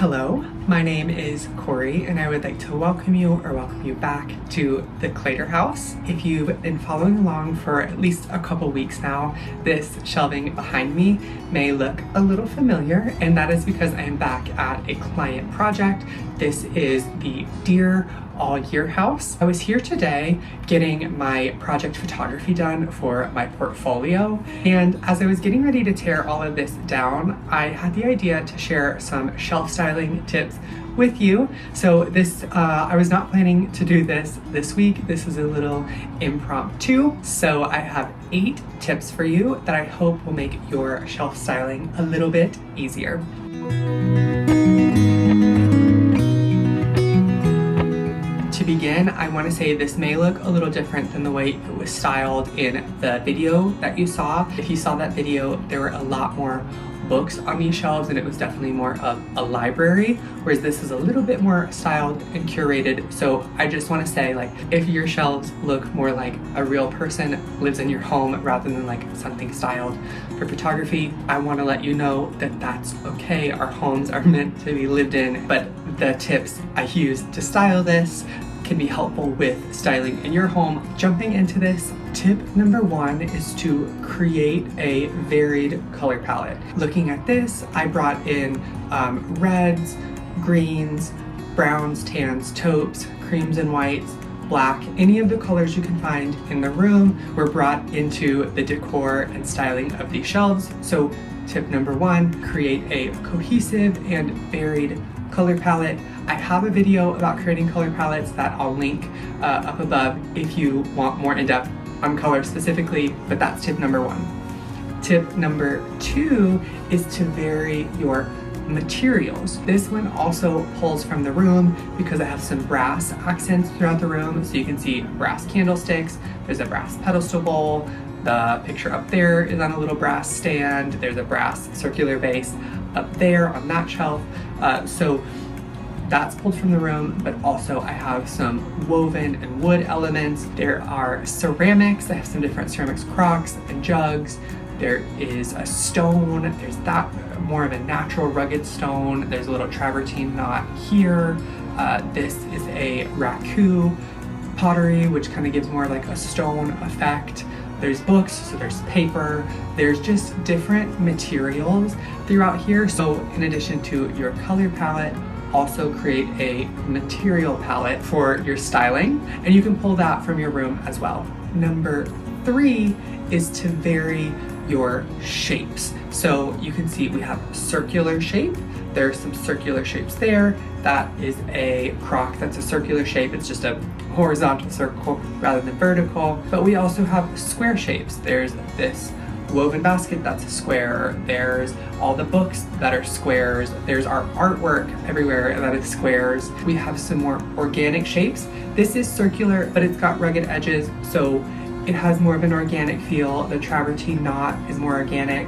Hello, my name is Corey and I would like to welcome you back to the Clater House. If you've been following along for at least a couple weeks now, this shelving behind me may look a little familiar, and that is because I am back at a client project. This is the Dear All Year House. I was here today getting my project photography done for my portfolio, and as I was getting ready to tear all of this down, I had the idea to share some shelf styling tips with you. So I was not planning to do this week. This is a little impromptu. So I have 8 tips for you that I hope will make your shelf styling a little bit easier. To begin, I want to say this may look a little different than the way it was styled in the video that you saw. If you saw that video, there were a lot more books on these shelves and it was definitely more of a library, whereas this is a little bit more styled and curated. So I just want to say, like, if your shelves look more like a real person lives in your home rather than like something styled for photography, I want to let you know that that's okay. Our homes are meant to be lived in, but the tips I use to style this can be helpful with styling in your home. Jumping into this, tip number 1 is to create a varied color palette. Looking at this, I brought in reds, greens, browns, tans, taupes, creams and whites, black. Any of the colors you can find in the room were brought into the decor and styling of these shelves. So tip number 1, create a cohesive and varied color palette. I have a video about creating color palettes that I'll link up above if you want more in-depth on color specifically, but that's tip number 1. Tip number 2 is to vary your materials. This one also pulls from the room because I have some brass accents throughout the room. So you can see brass candlesticks, there's a brass pedestal bowl, the picture up there is on a little brass stand, there's a brass circular vase up there on that shelf. So that's pulled from the room, but also I have some woven and wood elements. There are ceramics. I have some different ceramics crocks and jugs. There is a stone. There's that more of a natural rugged stone. There's a little travertine knot here. This is a raku pottery, which kind of gives more like a stone effect. There's books, so there's paper. There's just different materials throughout here. So in addition to your color palette, also create a material palette for your styling, and you can pull that from your room as well. Number 3 is to vary your shapes. So you can see we have circular shape. There are some circular shapes there. That is a crock that's a circular shape. It's just a horizontal circle rather than vertical. But we also have square shapes. There's this woven basket that's a square. There's all the books that are squares. There's our artwork everywhere that is squares. We have some more organic shapes. This is circular, but it's got rugged edges, so it has more of an organic feel. The travertine knot is more organic.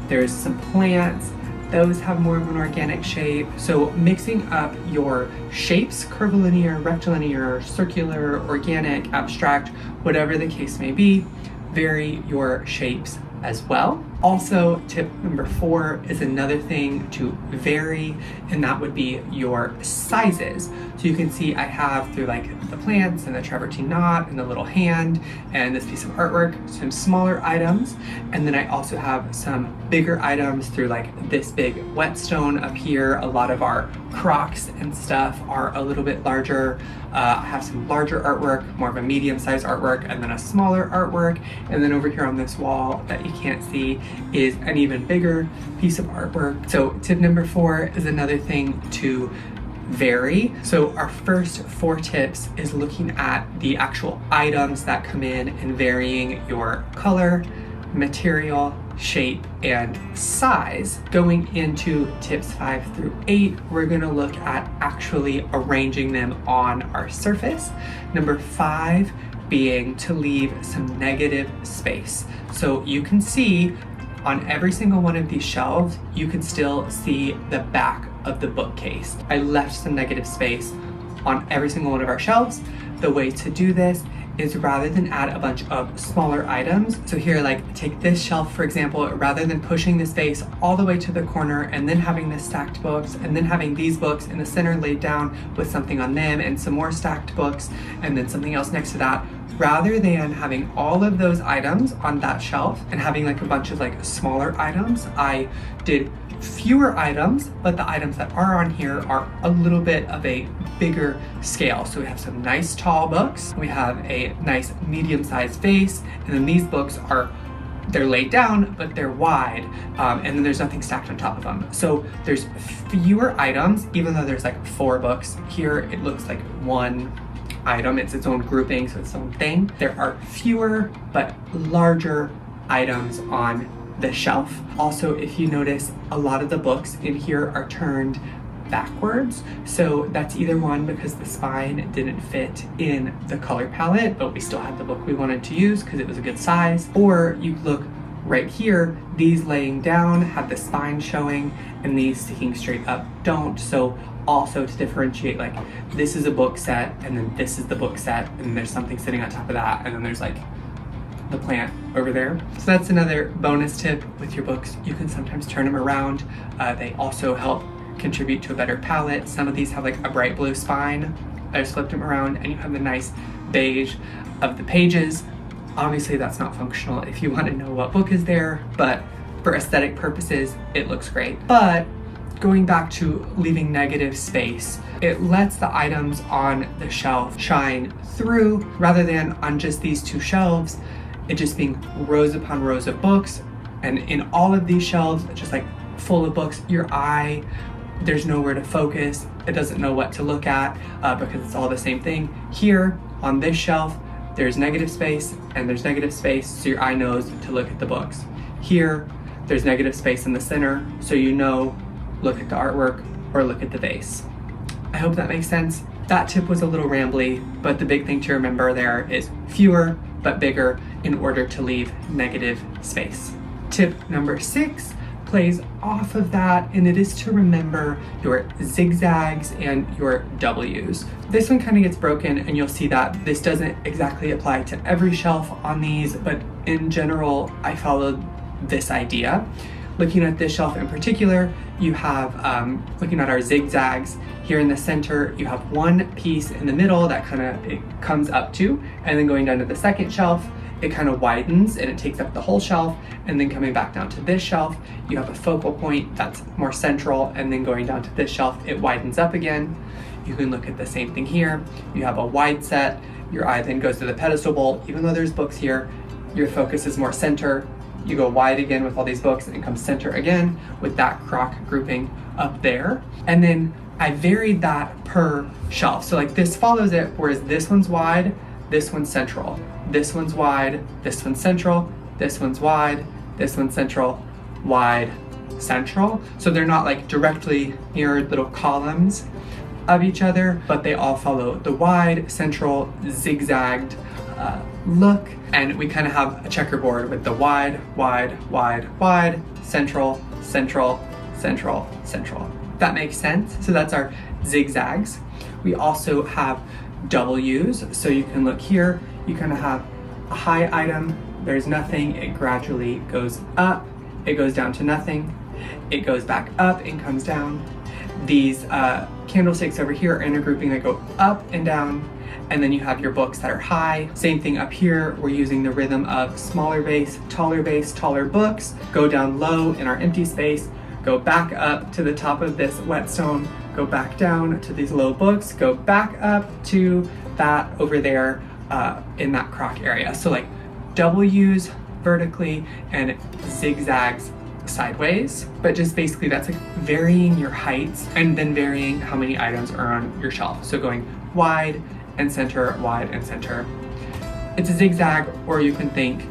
There's some plants. Those have more of an organic shape. So mixing up your shapes, curvilinear, rectilinear, circular, organic, abstract, whatever the case may be, vary your shapes as well. Also, tip number 4 is another thing to vary, and that would be your sizes. So you can see I have through like the plants and the travertine knot and the little hand and this piece of artwork, some smaller items, and then I also have some bigger items through like this big whetstone up here. A lot of our crocks and stuff are a little bit larger. I have some larger artwork, more of a medium-sized artwork, and then a smaller artwork, and then over here on this wall that you can't see is an even bigger piece of artwork. So tip number 4 is another thing to vary. So our first 4 tips is looking at the actual items that come in and varying your color, material, shape, and size. Going into tips 5 through 8, we're going to look at actually arranging them on our surface. Number 5 being to leave some negative space. So you can see on every single one of these shelves, you can still see the back of the bookcase. I left some negative space on every single one of our shelves. The way to do this is rather than add a bunch of smaller items, so here, like take this shelf for example, rather than pushing the space all the way to the corner and then having the stacked books and then having these books in the center laid down with something on them and some more stacked books and then something else next to that, rather than having all of those items on that shelf and having like a bunch of like smaller items, I did fewer items, but the items that are on here are a little bit of a bigger scale. So we have some nice tall books, we have a nice medium-sized vase, and then these books they're laid down, but they're wide, and then there's nothing stacked on top of them. So there's fewer items, even though there's like 4 books. Here it looks like one item, it's its own grouping, so it's its own thing. There are fewer but larger items on the shelf. Also, if you notice, a lot of the books in here are turned backwards. So that's either one because the spine didn't fit in the color palette, but we still had the book we wanted to use because it was a good size. Or you look right here, these laying down have the spine showing and these sticking straight up don't. So also to differentiate, like this is a book set and then this is the book set and then there's something sitting on top of that and then there's like the plant over there. So that's another bonus tip with your books. You can sometimes turn them around. They also help contribute to a better palette. Some of these have like a bright blue spine. I just flipped them around and you have the nice beige of the pages. Obviously that's not functional if you want to know what book is there, but for aesthetic purposes, it looks great. But going back to leaving negative space, it lets the items on the shelf shine through rather than on just these 2 shelves, it just being rows upon rows of books. And in all of these shelves, just like full of books, your eye, there's nowhere to focus. It doesn't know what to look at because it's all the same thing. Here on this shelf, there's negative space and there's negative space, so your eye knows to look at the books. Here, there's negative space in the center, so you know, look at the artwork or look at the vase. I hope that makes sense. That tip was a little rambly, but the big thing to remember there is fewer but bigger in order to leave negative space. Tip number 6 plays off of that, and it is to remember your zigzags and your W's. This one kind of gets broken and you'll see that this doesn't exactly apply to every shelf on these, but in general, I followed this idea. Looking at this shelf in particular, you have, looking at our zigzags, here in the center, you have one piece in the middle that it comes up to, and then going down to the second shelf, it kind of widens and it takes up the whole shelf, and then coming back down to this shelf, you have a focal point that's more central, and then going down to this shelf, it widens up again. You can look at the same thing here. You have a wide set, your eye then goes to the pedestal bowl. Even though there's books here, your focus is more center. You go wide again with all these books and come center again with that crock grouping up there. And then I varied that per shelf. So like this follows it, whereas this one's wide, this one's central. This one's wide, this one's central, this one's wide, this one's central, wide, central. So they're not like directly mirrored little columns of each other, but they all follow the wide, central, zigzagged look. And we kind of have a checkerboard with the wide, wide, wide, wide, central, central, central, central. That makes sense. So that's our zigzags. We also have W's. So you can look here, you kind of have a high item, there's nothing, it gradually goes up, it goes down to nothing, it goes back up and comes down. These candlesticks over here are in a grouping that go up and down, and then you have your books that are high. Same thing up here, we're using the rhythm of smaller base, taller books, go down low in our empty space, go back up to the top of this whetstone, go back down to these low books, go back up to that over there in that crock area. So like W's vertically and zigzags sideways, but just basically that's like varying your heights and then varying how many items are on your shelf. So going wide and center, wide and center. It's a zigzag, or you can think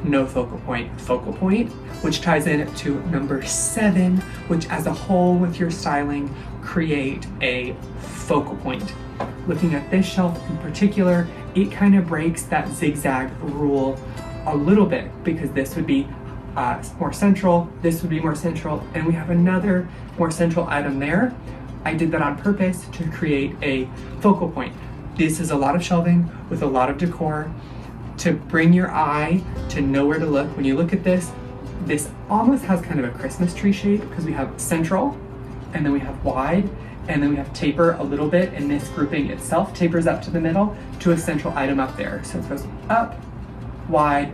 no focal point, which ties in to number 7, which as a whole with your styling, create a focal point. Looking at this shelf in particular, it kind of breaks that zigzag rule a little bit, because this would be more central, this would be more central, and we have another more central item there. I did that on purpose to create a focal point. This is a lot of shelving with a lot of decor to bring your eye to know where to look. When you look at this, this almost has kind of a Christmas tree shape because we have central, and then we have wide, and then we have taper a little bit, and this grouping itself tapers up to the middle to a central item up there. So it goes up, wide,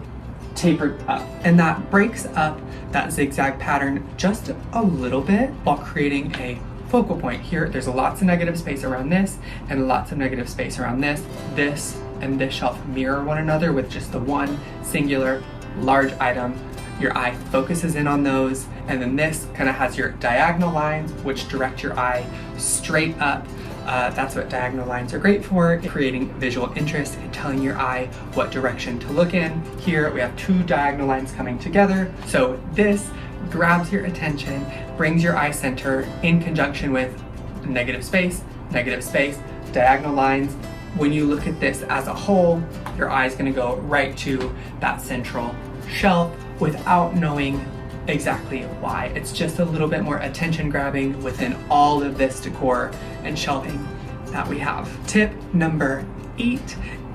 tapered up. And that breaks up that zigzag pattern just a little bit while creating a focal point. Here, there's lots of negative space around this and lots of negative space around this. This and this shelf mirror one another with just the one singular large item. Your eye focuses in on those, and then this kind of has your diagonal lines which direct your eye straight up. That's what diagonal lines are great for, creating visual interest and telling your eye what direction to look in. Here we have two diagonal lines coming together, so this grabs your attention, brings your eye center in conjunction with negative space, diagonal lines. When you look at this as a whole, your eye is going to go right to that central shelf without knowing exactly why. It's just a little bit more attention grabbing within all of this decor and shelving that we have. Tip number 8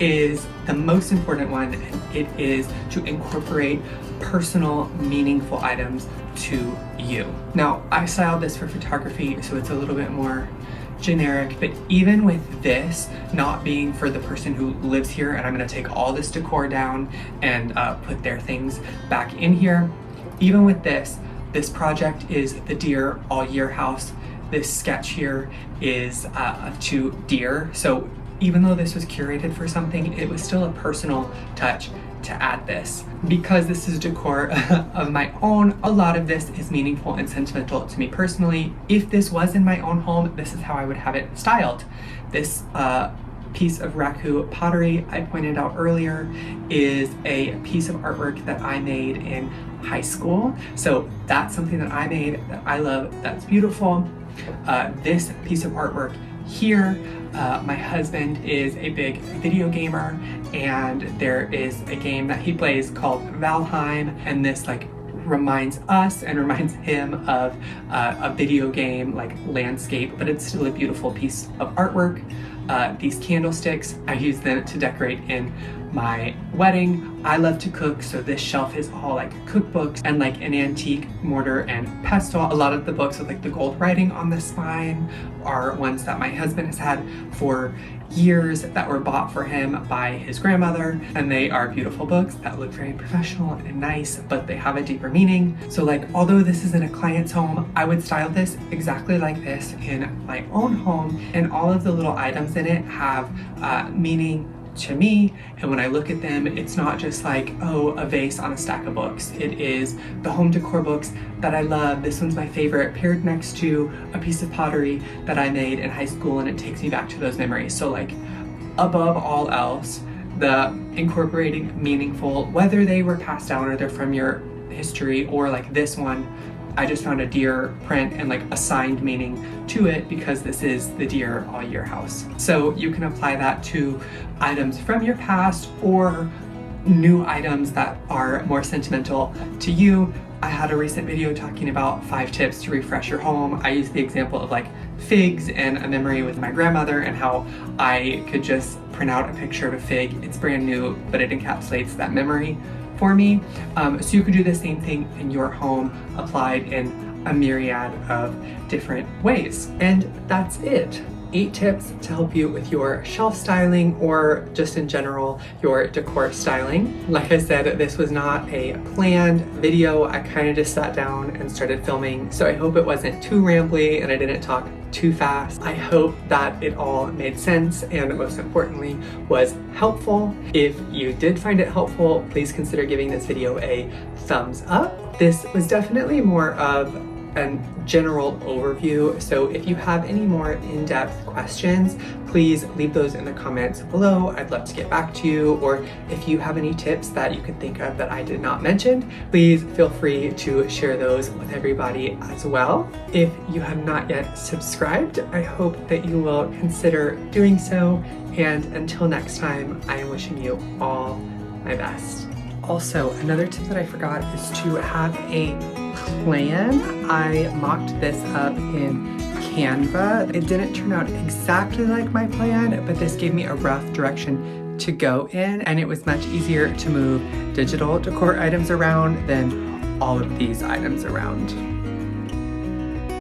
is the most important one, and it is to incorporate personal, meaningful items to you. Now, I styled this for photography, so it's a little bit more generic, but even with this not being for the person who lives here, and I'm going to take all this decor down and put their things back in here, even with this project is the deer all year house. This sketch here is of 2 deer, so even though this was curated for something, it was still a personal touch to add this. Because this is decor of my own, a lot of this is meaningful and sentimental to me personally. If this was in my own home, this is how I would have it styled. This piece of raku pottery I pointed out earlier is a piece of artwork that I made in high school. So that's something that I made that I love, that's beautiful. This piece of artwork here, my husband is a big video gamer, and there is a game that he plays called Valheim, and this like reminds us and reminds him of a video game like landscape, but it's still a beautiful piece of artwork. These candlesticks, I use them to decorate in my wedding. I love to cook, so this shelf is all like cookbooks and like an antique mortar and pestle. A lot of the books with like the gold writing on the spine are ones that my husband has had for years that were bought for him by his grandmother, and they are beautiful books that look very professional and nice, but they have a deeper meaning. So like, although this is in a client's home, I would style this exactly like this in my own home, and all of the little items in it have meaning to me, and when I look at them, it's not just like, oh, a vase on a stack of books. It is the home decor books that I love. This one's my favorite, paired next to a piece of pottery that I made in high school, and it takes me back to those memories. So like, above all else, the incorporating meaningful, whether they were passed down or they're from your history, or like this one, I just found a deer print and like assigned meaning to it because this is the deer all year house. So you can apply that to items from your past or new items that are more sentimental to you. I had a recent video talking about 5 tips to refresh your home. I used the example of like figs and a memory with my grandmother, and how I could just print out a picture of a fig. It's brand new, but it encapsulates that memory for me. So you could do the same thing in your home, applied in a myriad of different ways. And that's it. 8 tips to help you with your shelf styling, or just in general, your decor styling. Like I said, this was not a planned video. I kind of just sat down and started filming. So I hope it wasn't too rambly and I didn't talk too fast. I hope that it all made sense and most importantly was helpful. If you did find it helpful, please consider giving this video a thumbs up. This was definitely more of a general overview, so if you have any more in-depth questions, please leave those in the comments below. I'd love to get back to you, or if you have any tips that you could think of that I did not mention, please feel free to share those with everybody as well. If you have not yet subscribed, I hope that you will consider doing so, and until next time, I am wishing you all my best. Also, another tip that I forgot is to have a plan. I mocked this up in Canva. It didn't turn out exactly like my plan, but this gave me a rough direction to go in, and it was much easier to move digital decor items around than all of these items around.